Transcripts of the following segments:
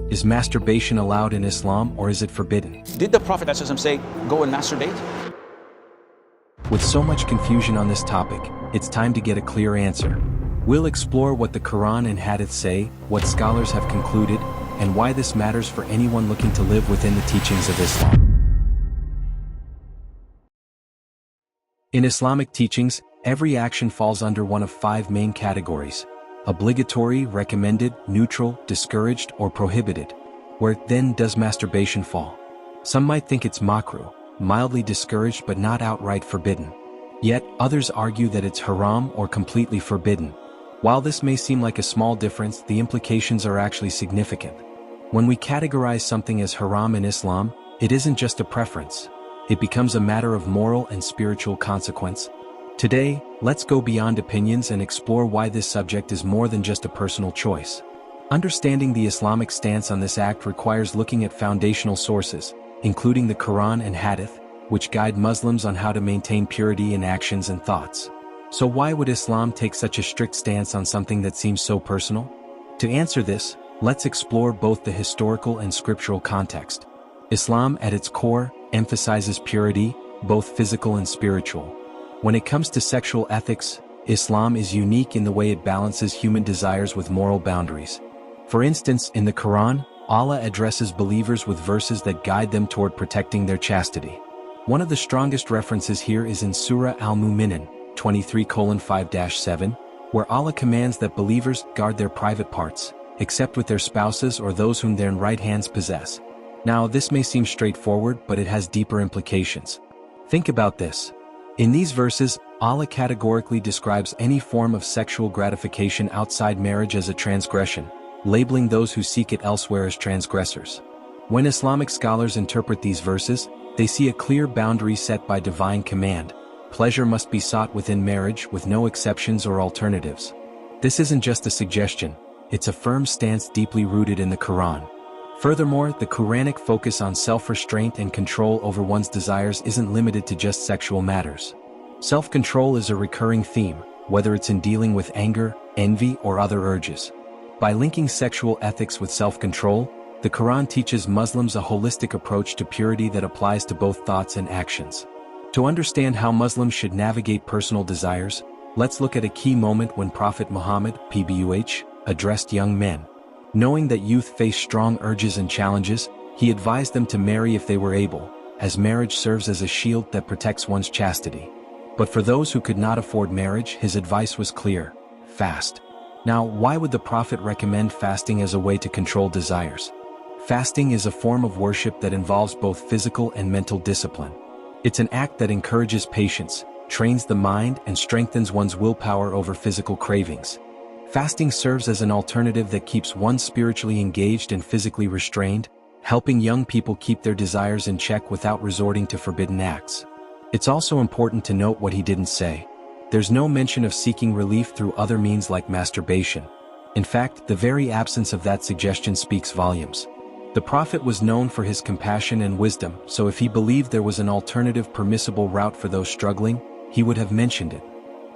Is masturbation allowed in Islam or is it forbidden? Did the Prophet ﷺ say, go and masturbate? With so much confusion on this topic, it's time to get a clear answer. We'll explore what the Quran and Hadith say, what scholars have concluded, and why this matters for anyone looking to live within the teachings of Islam. In Islamic teachings, every action falls under one of 5 main categories: obligatory, recommended, neutral, discouraged, or prohibited. Where then does masturbation fall? Some might think it's makruh, mildly discouraged but not outright forbidden. Yet, others argue that it's haram or completely forbidden. While this may seem like a small difference, the implications are actually significant. When we categorize something as haram in Islam, it isn't just a preference. It becomes a matter of moral and spiritual consequence. Today, let's go beyond opinions and explore why this subject is more than just a personal choice. Understanding the Islamic stance on this act requires looking at foundational sources, including the Quran and Hadith, which guide Muslims on how to maintain purity in actions and thoughts. So why would Islam take such a strict stance on something that seems so personal? To answer this, let's explore both the historical and scriptural context. Islam, at its core, emphasizes purity, both physical and spiritual. When it comes to sexual ethics, Islam is unique in the way it balances human desires with moral boundaries. For instance, in the Quran, Allah addresses believers with verses that guide them toward protecting their chastity. One of the strongest references here is in Surah Al-Mu'minun, 23:5-7, where Allah commands that believers guard their private parts, except with their spouses or those whom their right hands possess. Now, this may seem straightforward, but it has deeper implications. Think about this. In these verses, Allah categorically describes any form of sexual gratification outside marriage as a transgression, labeling those who seek it elsewhere as transgressors. When Islamic scholars interpret these verses, they see a clear boundary set by divine command. Pleasure must be sought within marriage with no exceptions or alternatives. This isn't just a suggestion, it's a firm stance deeply rooted in the Quran. Furthermore, the Quranic focus on self-restraint and control over one's desires isn't limited to just sexual matters. Self-control is a recurring theme, whether it's in dealing with anger, envy, or other urges. By linking sexual ethics with self-control, the Quran teaches Muslims a holistic approach to purity that applies to both thoughts and actions. To understand how Muslims should navigate personal desires, let's look at a key moment when Prophet Muhammad, PBUH, addressed young men. Knowing that youth face strong urges and challenges, he advised them to marry if they were able, as marriage serves as a shield that protects one's chastity. But for those who could not afford marriage, his advice was clear: fast. Now, why would the Prophet recommend fasting as a way to control desires? Fasting is a form of worship that involves both physical and mental discipline. It's an act that encourages patience, trains the mind, and strengthens one's willpower over physical cravings. Fasting serves as an alternative that keeps one spiritually engaged and physically restrained, helping young people keep their desires in check without resorting to forbidden acts. It's also important to note what he didn't say. There's no mention of seeking relief through other means like masturbation. In fact, the very absence of that suggestion speaks volumes. The Prophet was known for his compassion and wisdom, so if he believed there was an alternative permissible route for those struggling, he would have mentioned it.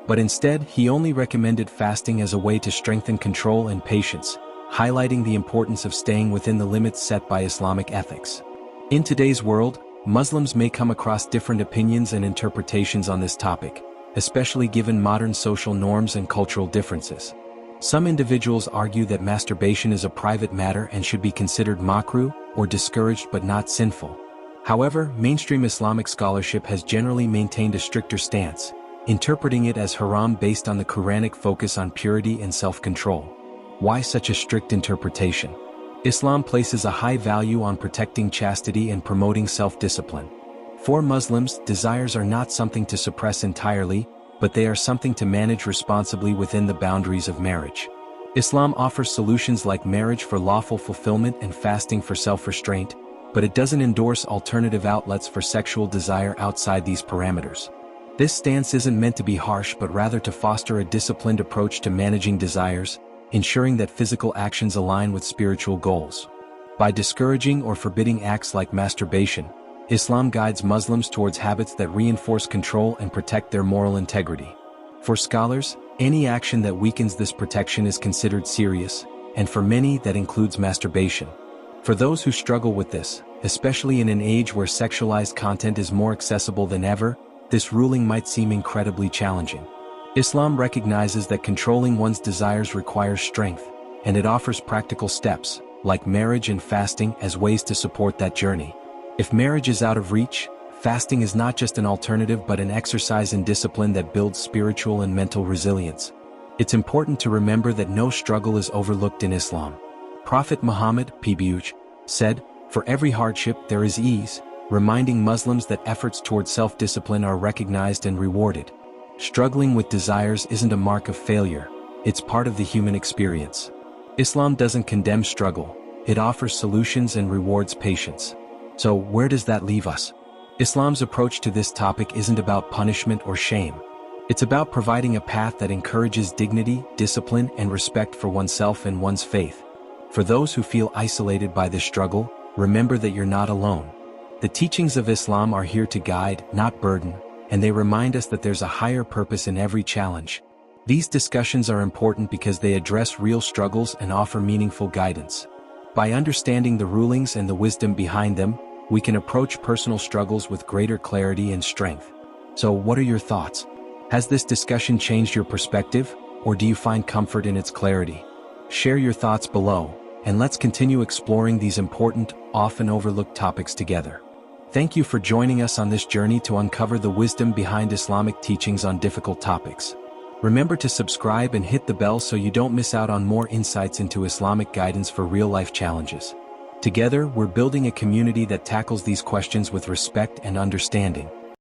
But instead, he only recommended fasting as a way to strengthen control and patience, highlighting the importance of staying within the limits set by Islamic ethics. In today's world, Muslims may come across different opinions and interpretations on this topic, especially given modern social norms and cultural differences. Some individuals argue that masturbation is a private matter and should be considered makruh, or discouraged but not sinful. However, mainstream Islamic scholarship has generally maintained a stricter stance, interpreting it as haram based on the Quranic focus on purity and self-control. Why such a strict interpretation? Islam places a high value on protecting chastity and promoting self-discipline. For Muslims, desires are not something to suppress entirely, but they are something to manage responsibly within the boundaries of marriage. Islam offers solutions like marriage for lawful fulfillment and fasting for self-restraint, but it doesn't endorse alternative outlets for sexual desire outside these parameters. This stance isn't meant to be harsh but rather to foster a disciplined approach to managing desires, ensuring that physical actions align with spiritual goals. By discouraging or forbidding acts like masturbation, Islam guides Muslims towards habits that reinforce control and protect their moral integrity. For scholars, any action that weakens this protection is considered serious, and for many that includes masturbation. For those who struggle with this, especially in an age where sexualized content is more accessible than ever, this ruling might seem incredibly challenging. Islam recognizes that controlling one's desires requires strength, and it offers practical steps, like marriage and fasting, as ways to support that journey. If marriage is out of reach, fasting is not just an alternative but an exercise in discipline that builds spiritual and mental resilience. It's important to remember that no struggle is overlooked in Islam. Prophet Muhammad, peace be upon him, said, "For every hardship there is ease," reminding Muslims that efforts toward self-discipline are recognized and rewarded. Struggling with desires isn't a mark of failure, it's part of the human experience. Islam doesn't condemn struggle, it offers solutions and rewards patience. So, where does that leave us? Islam's approach to this topic isn't about punishment or shame. It's about providing a path that encourages dignity, discipline, and respect for oneself and one's faith. For those who feel isolated by this struggle, remember that you're not alone. The teachings of Islam are here to guide, not burden, and they remind us that there's a higher purpose in every challenge. These discussions are important because they address real struggles and offer meaningful guidance. By understanding the rulings and the wisdom behind them, we can approach personal struggles with greater clarity and strength. So, what are your thoughts? Has this discussion changed your perspective, or do you find comfort in its clarity? Share your thoughts below, and let's continue exploring these important, often overlooked topics together. Thank you for joining us on this journey to uncover the wisdom behind Islamic teachings on difficult topics. Remember to subscribe and hit the bell so you don't miss out on more insights into Islamic guidance for real-life challenges. Together, we're building a community that tackles these questions with respect and understanding.